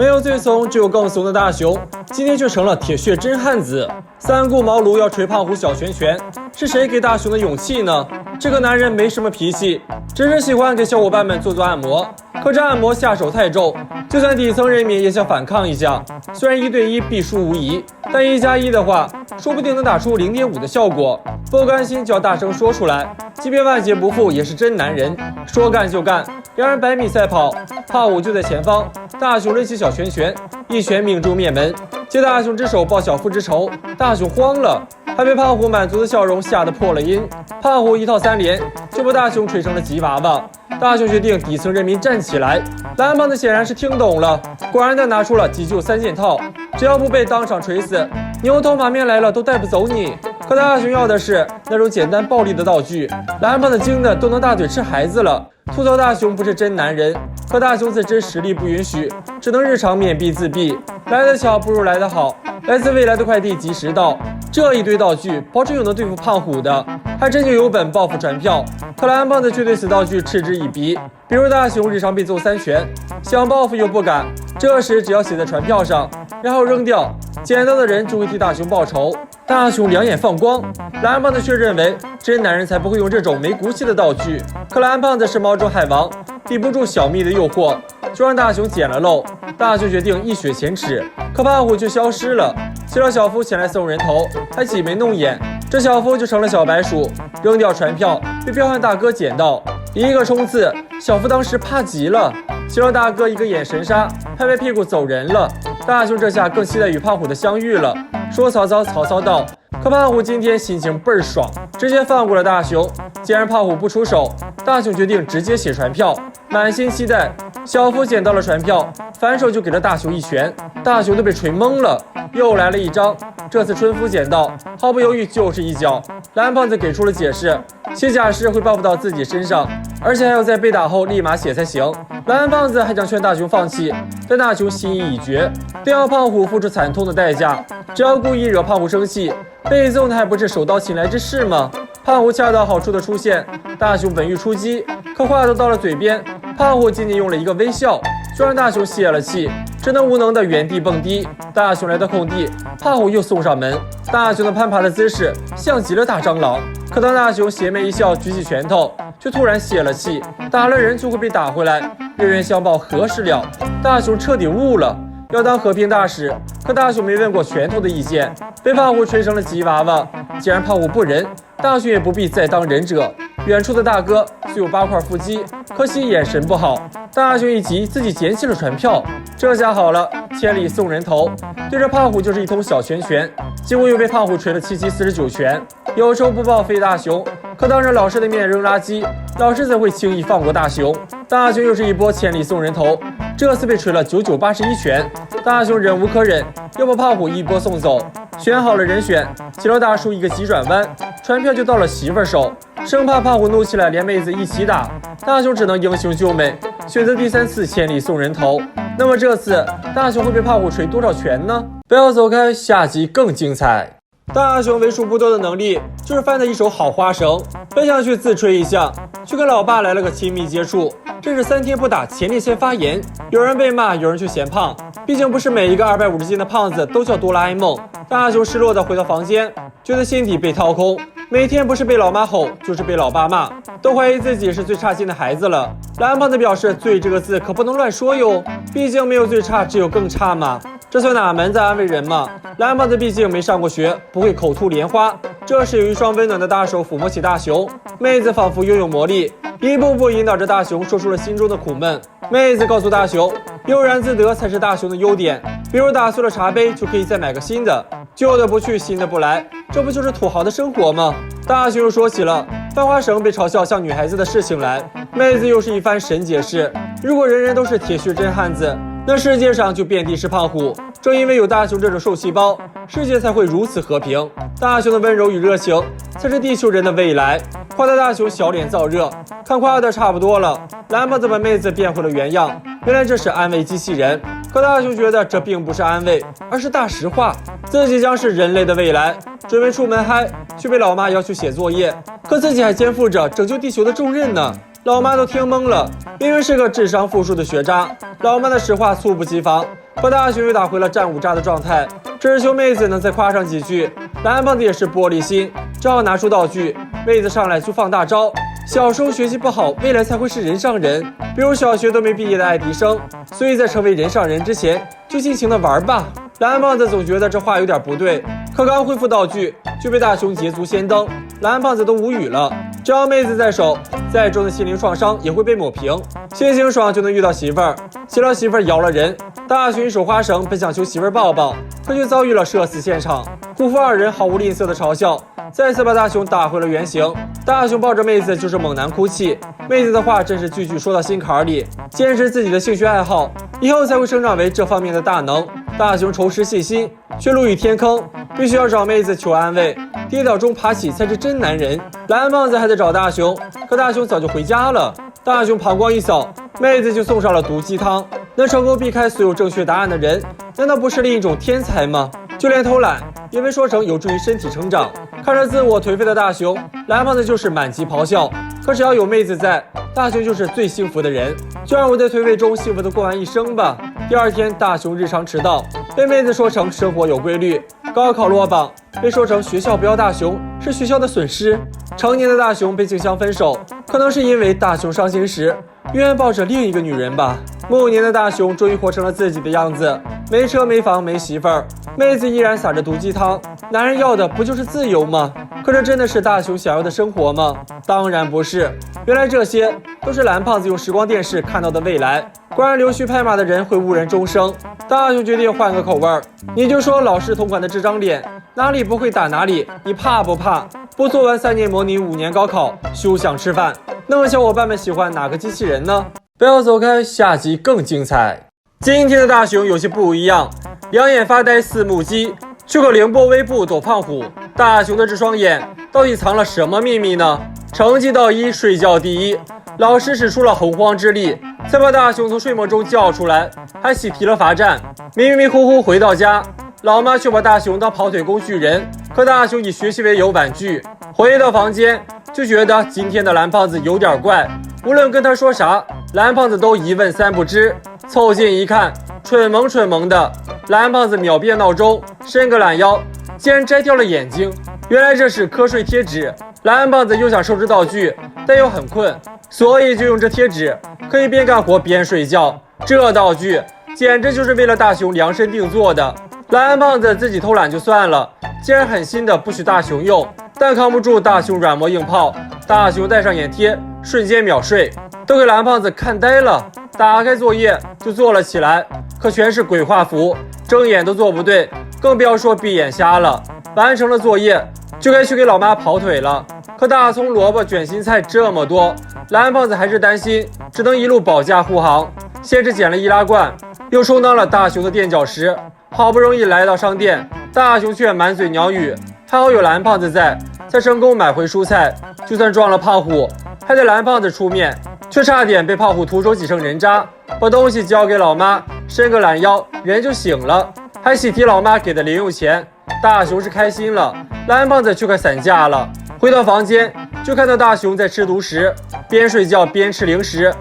没有最怂，只有更怂的大熊，今天却成了铁血真汉子。三顾茅庐要捶胖虎小拳拳，是谁给大熊的勇气呢？这个男人没什么脾气，只是喜欢给小伙伴们做按摩。可这按摩下手太重，就算底层人民也想反抗一下。虽然1对1必输无疑，但1+1的话，说不定能打出0.5的效果。不甘心就要大声说出来，即便万劫不复也是真男人。说干就干，两人100米赛跑，胖虎就在前方，大熊抡起小拳拳，一拳命中面门。借大熊之手报小夫之仇，大熊慌了，还被胖虎满足的笑容吓得破了音。胖虎1套3连就把大熊锤成了吉娃娃。大熊决定底层人民站起来，蓝胖子显然是听懂了，果然的拿出了急救3件套，只要不被当场锤死，牛头马面来了都带不走你。可大熊要的是那种简单暴力的道具，蓝胖子惊的都能大嘴吃孩子了，吐槽大熊不是真男人。可大熊自知实力不允许，只能日常面壁自闭。来得巧不如来得好，来自未来的快递及时到，这一堆道具保证有能对付胖虎的，还真就有本报复传票。可蓝胖子却对此道具嗤之以鼻，比如大熊日常被揍3拳，想报复又不敢，这时只要写在传票上，然后扔掉，捡到的人就会替大熊报仇。大熊两眼放光，蓝胖子却认为真男人才不会用这种没骨气的道具。可蓝胖子是猫中海王，抵不住小蜜的诱惑，就让大熊捡了漏。大熊决定一雪前耻，可胖虎就消失了。接着小夫前来送人头，还挤眉弄眼，这小夫就成了小白鼠，扔掉传票被彪悍大哥捡到，一个冲刺，小夫当时怕极了，接着大哥一个眼神杀，拍拍屁股走人了。大熊这下更期待与胖虎的相遇了，说曹操，曹操到。可胖虎今天心情倍儿爽，直接放过了大熊。既然胖虎不出手，大熊决定直接写传票，满心期待。小夫捡到了传票，反手就给了大熊一拳，大熊都被锤懵了。又来了一张，这次春夫捡到，毫不犹豫就是一脚。蓝胖子给出了解释，写假诗会报复到自己身上，而且还要在被打后立马写才行。蓝胖子还想劝大熊放弃，但大熊心意已决，定要胖虎付出惨痛的代价。只要故意惹胖虎生气，被揍的还不是手刀擒来之势吗？胖虎恰到好处的出现，大熊本欲出击，可话都到了嘴边，胖虎仅仅用了一个微笑，就让大熊泄了气，只能无能的原地蹦迪。大熊来到空地，胖虎又送上门。大熊的攀爬的姿势像极了大蟑螂，可当大熊邪魅一笑，举起拳头，却突然泄了气，打了人就会被打回来，冤冤相报何时了？大熊彻底悟了，要当和平大使。可大熊没问过拳头的意见，被胖虎锤成了吉娃娃。既然胖虎不仁，大熊也不必再当忍者。远处的大哥虽有8块腹肌，可惜眼神不好。大熊一急，自己捡起了传票，这下好了，千里送人头，对着胖虎就是一通小拳拳，结果又被胖虎锤了7749拳。有仇不报非大熊，可当着老师的面扔垃圾，老师怎会轻易放过大熊？大熊又是一波千里送人头，这次被锤了9981拳。大熊忍无可忍，要把胖虎一波送走。选好了人选，接着大叔一个急转弯，传票就到了媳妇儿手，生怕胖虎怒起来连妹子一起打，大熊只能英雄救美，选择第3次千里送人头。那么这次大熊会被胖虎锤多少拳呢？不要走开，下集更精彩。大熊为数不多的能力就是翻的一手好花绳，本想去自吹一下，却跟老爸来了个亲密接触，真是3天不打前列腺发炎。有人被骂，有人却嫌胖，毕竟不是每一个250斤的胖子都叫哆啦 A 梦。大熊失落的回到房间，觉得心底被掏空，每天不是被老妈吼，就是被老爸骂，都怀疑自己是最差劲的孩子了。蓝胖子表示，最这个字可不能乱说哟，毕竟没有最差，只有更差嘛。这算哪门子安慰人嘛？蓝胖子毕竟没上过学，不会口吐莲花。这时有一双温暖的大手抚摸起大熊，妹子仿佛拥有魔力，一步步引导着大熊说出了心中的苦闷。妹子告诉大熊，悠然自得才是大熊的优点，比如打碎了茶杯就可以再买个新的，旧的不去，新的不来，这不就是土豪的生活吗？大熊又说起了翻花绳被嘲笑像女孩子的事情来，妹子又是一番神解释，如果人人都是铁血真汉子，那世界上就遍地是胖虎。正因为有大熊这种瘦细胞，世界才会如此和平。大熊的温柔与热情才是地球人的未来。夸大大熊小脸燥热，看夸的差不多了，蓝胖子把妹子变回了原样，原来这是安慰机器人。可大熊觉得这并不是安慰，而是大实话，自己将是人类的未来。准备出门嗨，却被老妈要求写作业，可自己还肩负着拯救地球的重任呢。老妈都听懵了，明明是个智商负数的学渣，老妈的实话猝不及防，把大雄又打回了战五渣的状态。这时熊妹子能再夸上几句，蓝胖子也是玻璃心，正好拿出道具，妹子上来就放大招。小时候学习不好，未来才会是人上人。比如小学都没毕业的爱迪生，所以在成为人上人之前，就尽情的玩吧。蓝胖子总觉得这话有点不对，可刚恢复道具，就被大雄捷足先登，蓝胖子都无语了。只要妹子在手，再重的心灵创伤也会被抹平，心情爽就能遇到媳妇儿。结了媳妇儿摇了人，大雄一手花绳本想求媳妇儿抱抱，可却遭遇了社死现场。姑父二人毫无吝啬的嘲笑，再次把大雄打回了原形。大雄抱着妹子就是猛男哭泣，妹子的话真是句句说到心坎里，坚持自己的兴趣爱好，以后才会成长为这方面的大能。大雄重拾信心，却落于天坑，必须要找妹子求安慰，跌倒中爬起才是真男人。蓝胖子还在找大雄，可大雄早就回家了。大雄膀胱一扫，妹子就送上了毒鸡汤。能成功避开所有正确答案的人，难道不是另一种天才吗？就连偷懒也被说成有助于身体成长。看着自我颓废的大雄，蓝胖子就是满级咆哮。可只要有妹子在，大雄就是最幸福的人。就让我在颓废中幸福的过完一生吧。第二天，大雄日常迟到，被妹子说成生活有规律。高考落榜，被说成学校不要大雄是学校的损失。成年的大雄被静香分手，可能是因为大雄伤心时愿抱着另一个女人吧。暮年的大雄终于活成了自己的样子，没车没房没媳妇儿，妹子依然撒着毒鸡汤。男人要的不就是自由吗？可这真的是大雄想要的生活吗？当然不是。原来这些都是蓝胖子用时光电视看到的未来。果然溜须拍马的人会误人终生。大雄决定换个口味儿，你就说老师同款的这张脸，哪里不会打哪里，你怕不怕？不做完3年模拟5年高考，休想吃饭。那么小伙伴们喜欢哪个机器人呢？不要走开，下集更精彩。今天的大雄有些不一样，两眼发呆似木鸡，却可凌波微步躲胖虎。大雄的这双眼到底藏了什么秘密呢？成绩到1，睡觉第一。老师使出了洪荒之力，才把大雄从睡梦中叫出来，还喜提了罚站。迷迷糊糊回到家，老妈却把大雄当跑腿工具人，可大雄以学习为由婉拒。回到房间，就觉得今天的蓝胖子有点怪，无论跟他说啥，蓝胖子都一问三不知。凑近一看，蠢萌蠢萌的，蓝胖子秒变闹钟，伸个懒腰，竟然摘掉了眼睛。原来这是瞌睡贴纸。蓝胖子又想收拾道具，但又很困，所以就用这贴纸，可以边干活边睡觉。这道具简直就是为了大雄量身定做的。蓝胖子自己偷懒就算了，竟然狠心的不许大雄用，但扛不住大雄软磨硬泡，大雄带上眼贴，瞬间秒睡，都给蓝胖子看呆了。打开作业就做了起来，可全是鬼画符，睁眼都做不对，更不要说闭眼瞎了。完成了作业，就该去给老妈跑腿了。可大葱、萝卜、卷心菜这么多，蓝胖子还是担心，只能一路保驾护航。先是捡了易拉罐，又充当了大雄的垫脚石。好不容易来到商店，大雄却满嘴鸟语，还好有蓝胖子在，才成功买回蔬菜。就算撞了胖虎，还得蓝胖子出面，却差点被胖虎徒手挤成人渣。把东西交给老妈，伸个懒腰，人就醒了，还喜提老妈给的零用钱。大雄是开心了，蓝胖子却快散架了。回到房间，就看到大雄在吃独食，边睡觉边吃零食，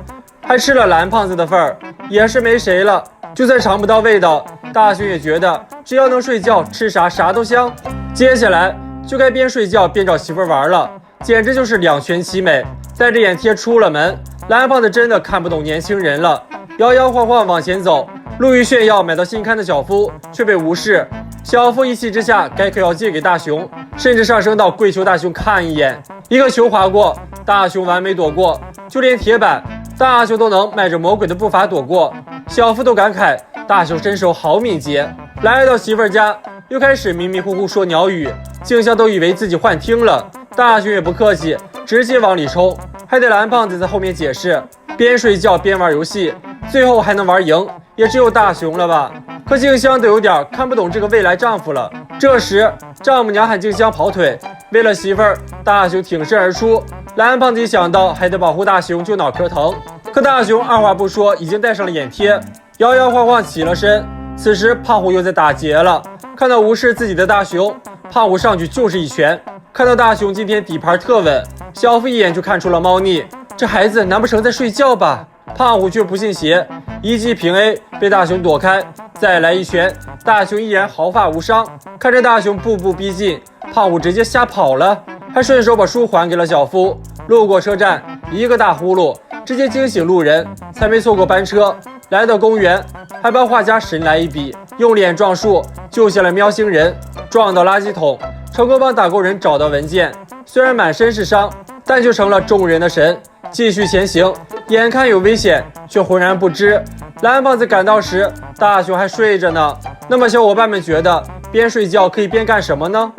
还吃了蓝胖子的份儿，也是没谁了。就算尝不到味道，大雄也觉得只要能睡觉，吃啥啥都香。接下来就该边睡觉边找媳妇玩了，简直就是两全其美。带着眼贴出了门，蓝胖子真的看不懂年轻人了，摇摇晃晃往前走，路遇炫耀买到新刊的小夫，却被无视。小夫一气之下改口要借给大雄，甚至上升到跪求大雄看一眼。一个球划过，大雄完美躲过，就连铁板大雄都能迈着魔鬼的步伐躲过。小夫都感慨大雄身手好敏捷。来到媳妇儿家，又开始迷迷糊糊说鸟语，静香都以为自己幻听了。大雄也不客气，直接往里冲，还得蓝胖子在后面解释。边睡觉边玩游戏，最后还能玩赢，也只有大雄了吧。可静香都有点看不懂这个未来丈夫了。这时丈母娘喊静香跑腿，为了媳妇儿，大雄挺身而出。蓝胖子一想到还得保护大雄，就脑壳疼。可大雄二话不说，已经戴上了眼贴，摇摇晃晃起了身。此时胖虎又在打劫了，看到无视自己的大雄，胖虎上去就是一拳。看到大雄今天底盘特稳，小夫一眼就看出了猫腻，这孩子难不成在睡觉吧？胖虎却不信邪，一记平 A 被大雄躲开，再来一拳，大熊依然毫发无伤。看着大熊步步逼近，胖虎直接吓跑了，还顺手把书还给了小夫。路过车站，一个大呼噜直接惊醒路人，才没错过班车。来到公园，还帮画家神来一笔，用脸撞树救下了喵星人。撞到垃圾桶，成功帮打工人找到文件，虽然满身是伤，但就成了众人的神。继续前行，眼看有危险，却浑然不知。蓝胖子赶到时，大熊还睡着呢。那么小伙伴们觉得边睡觉可以边干什么呢？